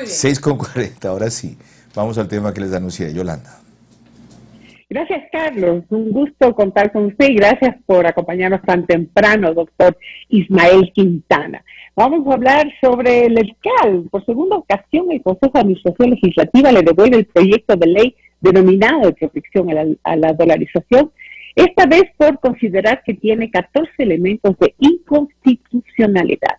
6:40, ahora sí. Vamos al tema que les anuncié, Yolanda. Gracias, Carlos. Un gusto contar con usted y gracias por acompañarnos tan temprano, doctor Ismael Quintana. Vamos a hablar sobre el ELCAL. Por segunda ocasión, el Consejo de Administración Legislativa le devuelve el proyecto de ley denominado de protección a la dolarización, esta vez por considerar que tiene 14 elementos de inconstitucionalidad.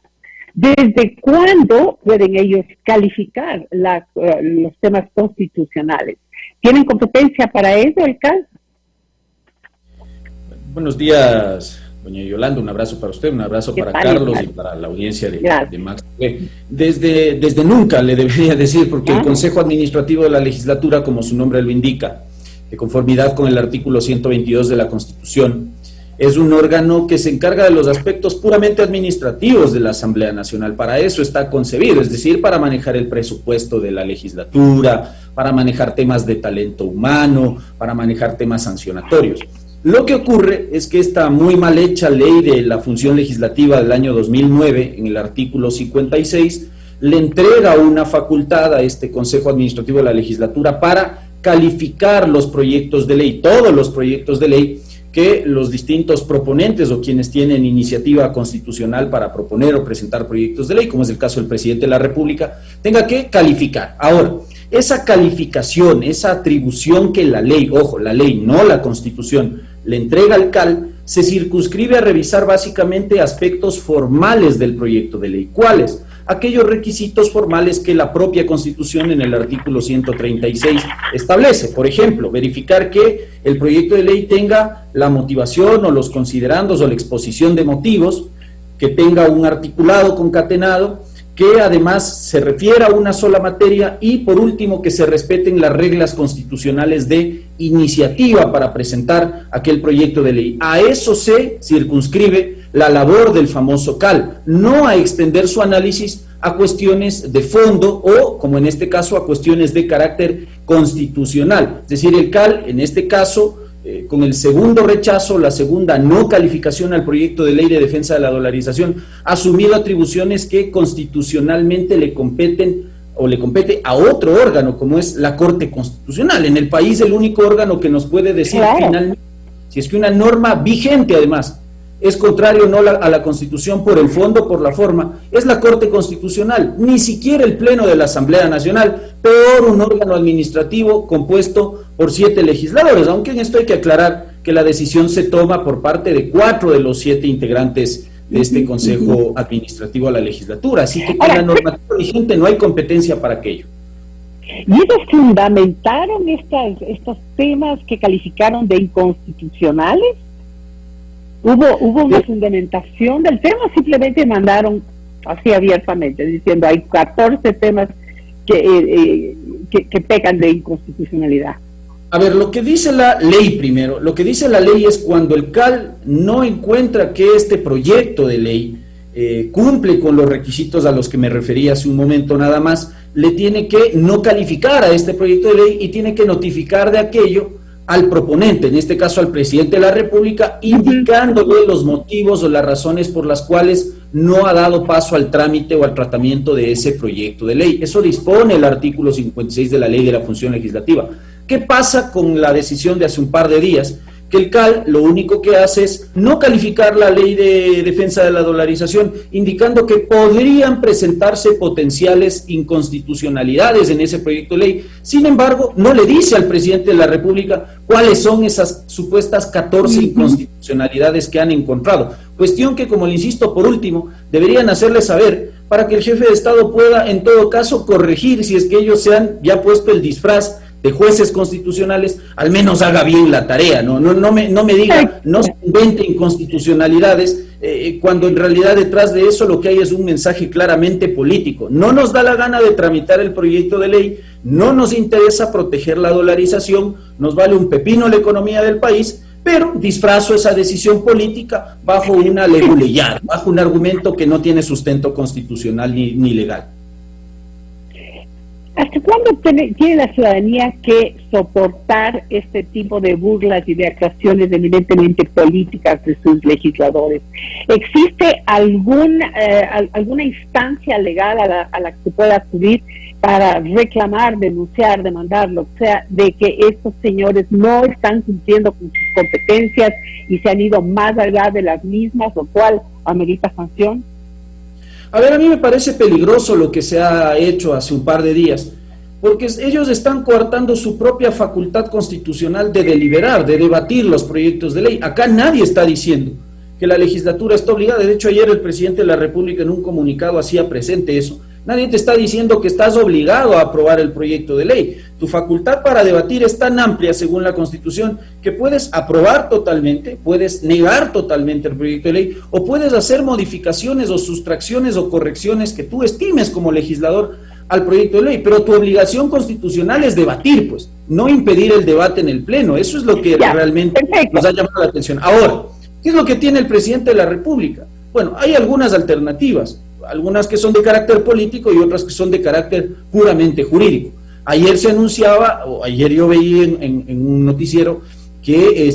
¿Desde cuándo pueden ellos calificar los temas constitucionales? ¿Tienen competencia para ello, el CAL? Buenos días, doña Yolanda, un abrazo para usted, un abrazo para Carlos y para la audiencia de Max TV. Desde nunca le debería decir, porque el Consejo Administrativo de la Legislatura, como su nombre lo indica, de conformidad con el artículo 122 de la Constitución, es un órgano que se encarga de los aspectos puramente administrativos de la Asamblea Nacional. Para eso está concebido, es decir, para manejar el presupuesto de la legislatura, para manejar temas de talento humano, para manejar temas sancionatorios. Lo que ocurre es que esta muy mal hecha ley de la función legislativa del año 2009, en el artículo 56, le entrega una facultad a este Consejo Administrativo de la Legislatura para calificar los proyectos de ley, todos los proyectos de ley, que los distintos proponentes o quienes tienen iniciativa constitucional para proponer o presentar proyectos de ley, como es el caso del presidente de la República, tenga que calificar. Ahora, esa calificación, esa atribución que la ley, ojo, la ley, no la Constitución, le entrega al CAL, se circunscribe a revisar básicamente aspectos formales del proyecto de ley. ¿Cuáles? Aquellos requisitos formales que la propia Constitución en el artículo 136 establece. Por ejemplo, verificar que el proyecto de ley tenga la motivación o los considerandos o la exposición de motivos, que tenga un articulado concatenado, que además se refiera a una sola materia y, por último, que se respeten las reglas constitucionales de iniciativa para presentar aquel proyecto de ley. A eso se circunscribe la labor del famoso CAL, no a extender su análisis a cuestiones de fondo o, como en este caso, a cuestiones de carácter constitucional. Es decir, el CAL, en este caso, con el segundo rechazo, la segunda no calificación al proyecto de ley de defensa de la dolarización, ha asumido atribuciones que constitucionalmente le competen o le compete a otro órgano, como es la Corte Constitucional. En el país, el único órgano que nos puede decir finalmente si es que una norma vigente, además, es contrario o no a la Constitución por el fondo, por la forma, es la Corte Constitucional, ni siquiera el Pleno de la Asamblea Nacional, peor un órgano administrativo compuesto por 7 legisladores, aunque en esto hay que aclarar que la decisión se toma por parte de 4 de los 7 integrantes de este Consejo Administrativo de la Legislatura, así que con la normativa vigente no hay competencia para aquello. ¿Y ellos fundamentaron estos temas que calificaron de inconstitucionales? ¿Hubo una fundamentación del tema o simplemente mandaron así abiertamente, diciendo hay 14 temas que pecan de inconstitucionalidad? A ver, lo que dice la ley primero, lo que dice la ley es cuando el CAL no encuentra que este proyecto de ley cumple con los requisitos a los que me refería hace un momento nada más, le tiene que no calificar a este proyecto de ley y tiene que notificar de aquello al proponente, en este caso al presidente de la República, indicándole los motivos o las razones por las cuales no ha dado paso al trámite o al tratamiento de ese proyecto de ley. Eso dispone el artículo 56 de la Ley de la Función Legislativa. ¿Qué pasa con la decisión de hace un par de días? Que el CAL lo único que hace es no calificar la ley de defensa de la dolarización, indicando que podrían presentarse potenciales inconstitucionalidades en ese proyecto de ley. Sin embargo, no le dice al presidente de la República cuáles son esas supuestas 14 inconstitucionalidades que han encontrado. Cuestión que, como le insisto, por último, deberían hacerle saber para que el jefe de Estado pueda, en todo caso, corregir si es que ellos se han ya puesto el disfraz de jueces constitucionales, al menos haga bien la tarea, no me diga, no se invente inconstitucionalidades, cuando en realidad detrás de eso lo que hay es un mensaje claramente político. No nos da la gana de tramitar el proyecto de ley, no nos interesa proteger la dolarización, nos vale un pepino la economía del país, pero disfrazo esa decisión política bajo una leguleyad, bajo un argumento que no tiene sustento constitucional ni legal. ¿Hasta cuándo tiene la ciudadanía que soportar este tipo de burlas y de actuaciones eminentemente políticas de sus legisladores? ¿Existe alguna instancia legal a la que se pueda acudir para reclamar, denunciar, demandar, lo que sea, de que estos señores no están cumpliendo con sus competencias y se han ido más allá de las mismas, lo cual amerita sanción? A ver, a mí me parece peligroso lo que se ha hecho hace un par de días, porque ellos están coartando su propia facultad constitucional de deliberar, de debatir los proyectos de ley. Acá nadie está diciendo que la legislatura está obligada. De hecho, ayer el presidente de la República en un comunicado hacía presente eso. Nadie te está diciendo que estás obligado a aprobar el proyecto de ley. Tu facultad para debatir es tan amplia, según la Constitución, que puedes aprobar totalmente, puedes negar totalmente el proyecto de ley, o puedes hacer modificaciones o sustracciones o correcciones que tú estimes como legislador al proyecto de ley. Pero tu obligación constitucional es debatir, pues, no impedir el debate en el Pleno. Eso es lo que realmente nos ha llamado la atención. Ahora, ¿qué es lo que tiene el presidente de la República? Bueno, hay algunas alternativas, algunas que son de carácter político y otras que son de carácter puramente jurídico. Ayer se anunciaba, o ayer yo veía en un noticiero, que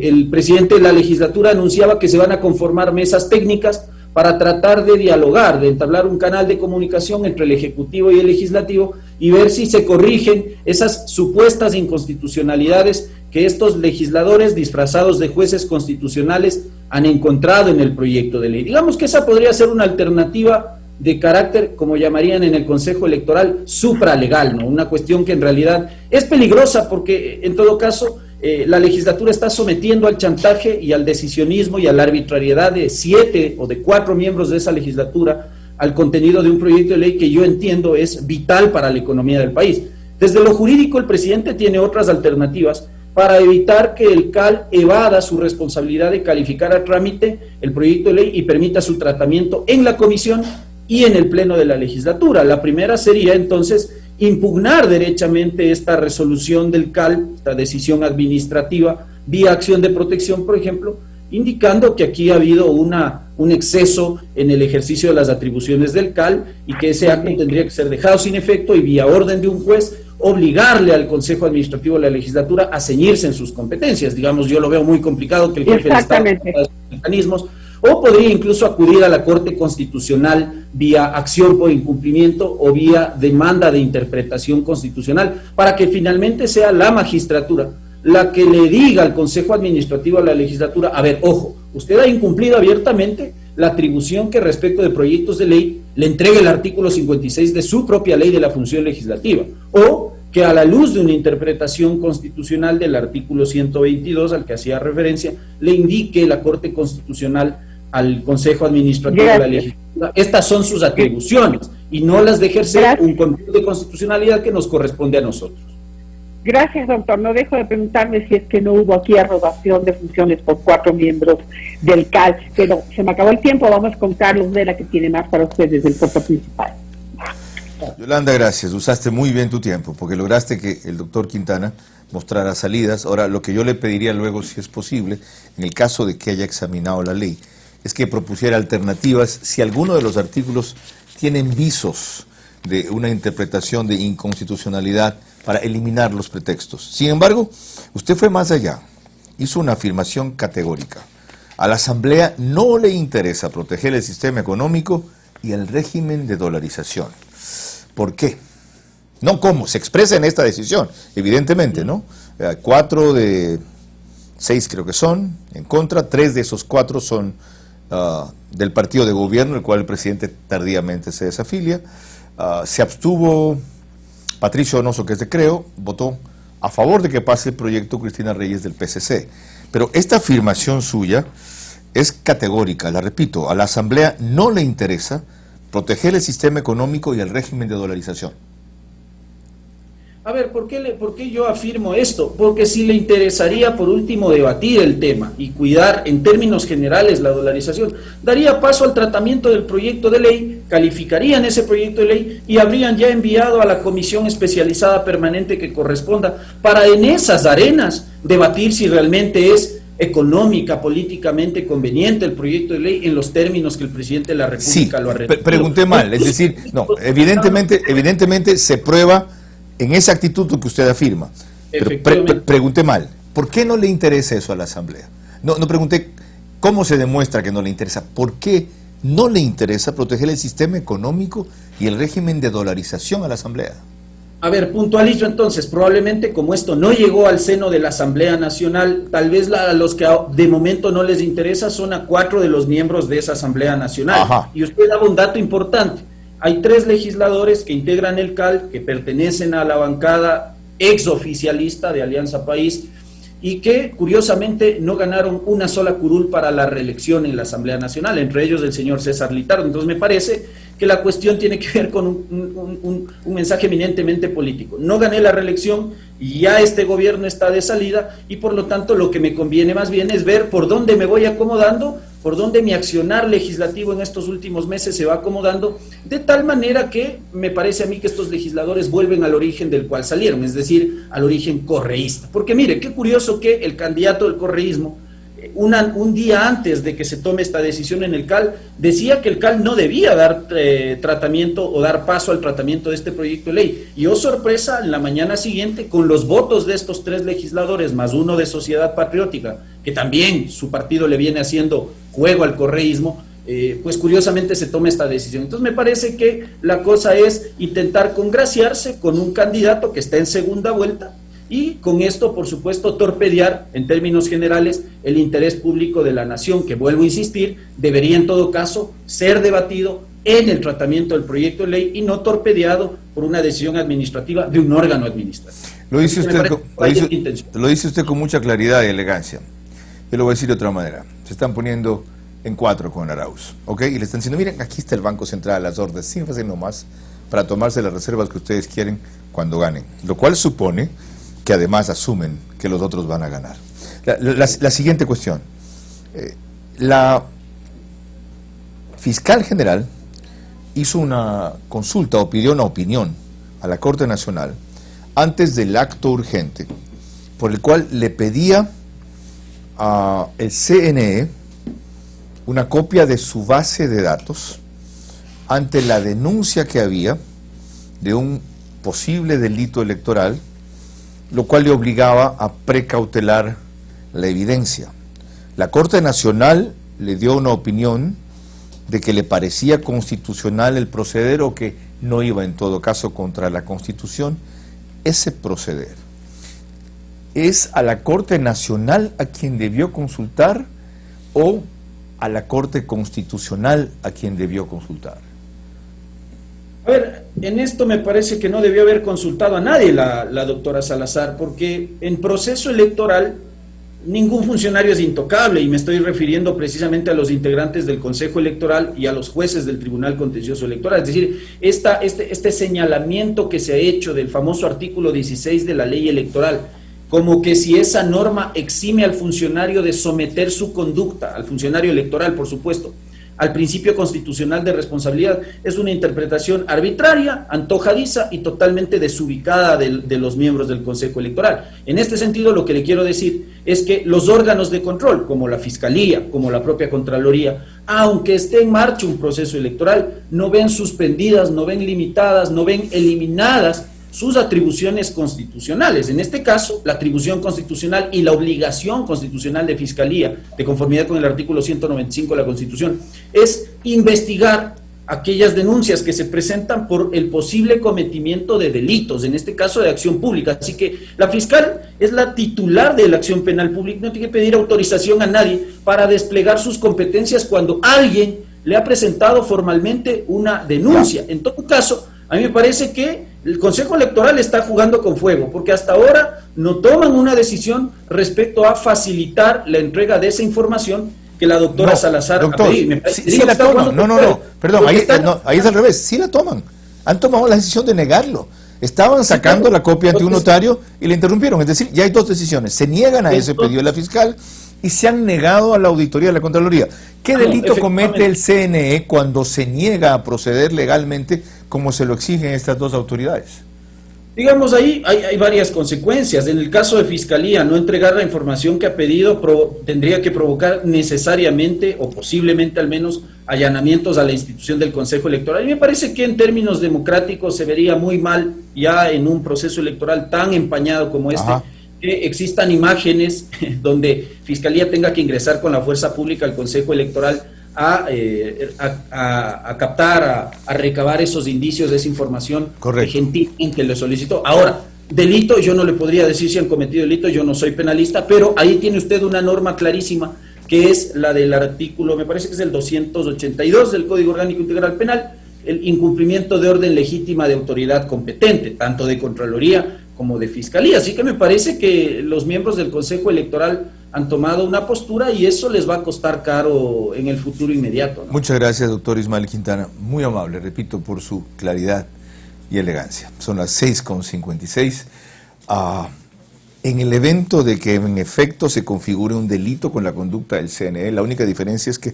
el presidente de la legislatura anunciaba que se van a conformar mesas técnicas para tratar de dialogar, de entablar un canal de comunicación entre el Ejecutivo y el Legislativo y ver si se corrigen esas supuestas inconstitucionalidades que estos legisladores disfrazados de jueces constitucionales han encontrado en el proyecto de ley. Digamos que esa podría ser una alternativa de carácter, como llamarían en el Consejo Electoral, supralegal, ¿no? Una cuestión que en realidad es peligrosa porque, en todo caso, la legislatura está sometiendo al chantaje y al decisionismo y a la arbitrariedad de 7 o de 4 miembros de esa legislatura al contenido de un proyecto de ley que yo entiendo es vital para la economía del país. Desde lo jurídico, el presidente tiene otras alternativas para evitar que el CAL evada su responsabilidad de calificar a trámite el proyecto de ley y permita su tratamiento en la comisión y en el pleno de la legislatura. La primera sería entonces impugnar derechamente esta resolución del CAL, esta decisión administrativa, vía acción de protección, por ejemplo, indicando que aquí ha habido un exceso en el ejercicio de las atribuciones del CAL y que ese acto tendría que ser dejado sin efecto y vía orden de un juez obligarle al Consejo Administrativo de la Legislatura a ceñirse en sus competencias. Digamos, yo lo veo muy complicado que el jefe del Estado tenga esos mecanismos, o podría incluso acudir a la Corte Constitucional vía acción por incumplimiento o vía demanda de interpretación constitucional, para que finalmente sea la magistratura la que le diga al Consejo Administrativo de la Legislatura, a ver, ojo, usted ha incumplido abiertamente la atribución que respecto de proyectos de ley le entregue el artículo 56 de su propia ley de la función legislativa, o que a la luz de una interpretación constitucional del artículo 122 al que hacía referencia, le indique la Corte Constitucional al Consejo Administrativo de la Legislatura, estas son sus atribuciones, y no las de ejercer un control de constitucionalidad que nos corresponde a nosotros. Gracias, doctor. No dejo de preguntarme si es que no hubo aquí arrogación de funciones por 4 miembros del CAL, pero se me acabó el tiempo. Vamos con Carlos Vera, que tiene más para ustedes del puerto principal. Yolanda, gracias. Usaste muy bien tu tiempo, porque lograste que el doctor Quintana mostrara salidas. Ahora, lo que yo le pediría luego, si es posible, en el caso de que haya examinado la ley, es que propusiera alternativas si alguno de los artículos tienen visos de una interpretación de inconstitucionalidad para eliminar los pretextos. Sin embargo, usted fue más allá, hizo una afirmación categórica. A la Asamblea no le interesa proteger el sistema económico y el régimen de dolarización. ¿Por qué? No cómo, se expresa en esta decisión, evidentemente, ¿no? 4 de 6 creo que son en contra, 3 de esos 4 son del partido de gobierno, el cual el presidente tardíamente se desafilia. Se abstuvo Patricio Donoso, que es de Creo, votó a favor de que pase el proyecto Cristina Reyes del PCC. Pero esta afirmación suya es categórica, la repito, a la Asamblea no le interesa proteger el sistema económico y el régimen de dolarización. A ver, ¿por qué yo afirmo esto? Porque si le interesaría, por último, debatir el tema y cuidar en términos generales la dolarización, daría paso al tratamiento del proyecto de ley, calificarían ese proyecto de ley y habrían ya enviado a la comisión especializada permanente que corresponda para en esas arenas debatir si realmente es económica, políticamente conveniente el proyecto de ley en los términos que el presidente de la República lo ha redactado. Pregunté mal, es decir, no, evidentemente se prueba en esa actitud que usted afirma. Pero pregunté mal. ¿Por qué no le interesa eso a la Asamblea? No pregunté cómo se demuestra que no le interesa. ¿Por qué no le interesa proteger el sistema económico y el régimen de dolarización a la Asamblea. A ver, puntualizo entonces, probablemente como esto no llegó al seno de la Asamblea Nacional, tal vez a los que de momento no les interesa son a 4 de los miembros de esa Asamblea Nacional. Ajá. Y usted daba un dato importante, hay 3 legisladores que integran el CAL, que pertenecen a la bancada exoficialista de Alianza País, y que curiosamente no ganaron una sola curul para la reelección en la Asamblea Nacional, entre ellos el señor César Litardo. Entonces me parece que la cuestión tiene que ver con un mensaje eminentemente político. No gané la reelección, ya este gobierno está de salida, y por lo tanto lo que me conviene más bien es ver por dónde me voy acomodando, por dónde mi accionar legislativo en estos últimos meses se va acomodando, de tal manera que me parece a mí que estos legisladores vuelven al origen del cual salieron, es decir, al origen correísta. Porque mire, qué curioso que el candidato del correísmo, un día antes de que se tome esta decisión en el CAL, decía que el CAL no debía dar tratamiento o dar paso al tratamiento de este proyecto de ley. Y oh sorpresa, en la mañana siguiente, con los votos de estos 3 legisladores, más uno de Sociedad Patriótica, que también su partido le viene haciendo juego al correísmo, pues curiosamente se toma esta decisión. Entonces me parece que la cosa es intentar congraciarse con un candidato que está en segunda vuelta, y con esto, por supuesto, torpedear, en términos generales, el interés público de la nación, que, vuelvo a insistir, debería en todo caso ser debatido en el tratamiento del proyecto de ley y no torpedeado por una decisión administrativa de un órgano administrativo. Lo dice usted con mucha claridad y elegancia. Yo lo voy a decir de otra manera. Se están poniendo en 4 con Arauz, ¿ok? Y le están diciendo, miren, aquí está el Banco Central a las órdenes, sírvase nomás para tomarse las reservas que ustedes quieren cuando ganen. Lo cual supone que además asumen que los otros van a ganar. La siguiente cuestión. La fiscal general hizo una consulta o pidió una opinión a la Corte Nacional antes del acto urgente, por el cual le pedía al CNE una copia de su base de datos ante la denuncia que había de un posible delito electoral, lo cual le obligaba a precautelar la evidencia. La Corte Nacional le dio una opinión de que le parecía constitucional el proceder o que no iba en todo caso contra la Constitución. Ese proceder, ¿es a la Corte Nacional a quien debió consultar o a la Corte Constitucional a quien debió consultar? A ver, en esto me parece que no debió haber consultado a nadie la doctora Salazar, porque en proceso electoral ningún funcionario es intocable, y me estoy refiriendo precisamente a los integrantes del Consejo Electoral y a los jueces del Tribunal Contencioso Electoral. Es decir, este señalamiento que se ha hecho del famoso artículo 16 de la ley electoral, como que si esa norma exime al funcionario de someter su conducta, al funcionario electoral, por supuesto, al principio constitucional de responsabilidad, es una interpretación arbitraria, antojadiza y totalmente desubicada de los miembros del Consejo Electoral. En este sentido, lo que le quiero decir es que los órganos de control, como la Fiscalía, como la propia Contraloría, aunque esté en marcha un proceso electoral, no ven suspendidas, no ven limitadas, no ven eliminadas sus atribuciones constitucionales. En este caso, la atribución constitucional y la obligación constitucional de Fiscalía, de conformidad con el artículo 195 de la Constitución, es investigar aquellas denuncias que se presentan por el posible cometimiento de delitos, en este caso de acción pública. Así que la fiscal es la titular de la acción penal pública, no tiene que pedir autorización a nadie para desplegar sus competencias cuando alguien le ha presentado formalmente una denuncia. En todo caso, a mí me parece que el Consejo Electoral está jugando con fuego, porque hasta ahora no toman una decisión respecto a facilitar la entrega de esa información que la doctora Salazar ha pedido. Sí la toman. Perdón, ahí es al revés. Sí la toman. Han tomado la decisión de negarlo. Estaban sacando la copia ante un notario y le interrumpieron. Es decir, ya hay 2 decisiones. Se niegan a ese pedido de la fiscal y se han negado a la auditoría de la Contraloría. ¿Qué delito comete el CNE cuando se niega a proceder legalmente como se lo exigen estas 2 autoridades? Digamos, ahí hay varias consecuencias. En el caso de Fiscalía, no entregar la información que ha pedido tendría que provocar necesariamente, o posiblemente al menos, allanamientos a la institución del Consejo Electoral. Y me parece que en términos democráticos se vería muy mal, ya en un proceso electoral tan empañado como este, que existan imágenes donde Fiscalía tenga que ingresar con la fuerza pública al Consejo Electoral a captar, a recabar esos indicios de esa información que gentilmente le solicitó. Ahora, delito, yo no le podría decir si han cometido delito, yo no soy penalista, pero ahí tiene usted una norma clarísima, que es la del artículo, me parece que es el 282 del Código Orgánico Integral Penal, el incumplimiento de orden legítima de autoridad competente, tanto de Contraloría como de Fiscalía. Así que me parece que los miembros del Consejo Electoral han tomado una postura y eso les va a costar caro en el futuro inmediato, ¿no? Muchas gracias, doctor Ismael Quintana. Muy amable, repito, por su claridad y elegancia. Son las 6:56. En el evento de que en efecto se configure un delito con la conducta del CNE, la única diferencia es que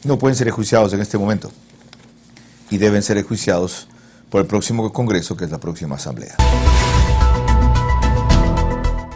no pueden ser enjuiciados en este momento y deben ser enjuiciados por el próximo Congreso, que es la próxima Asamblea.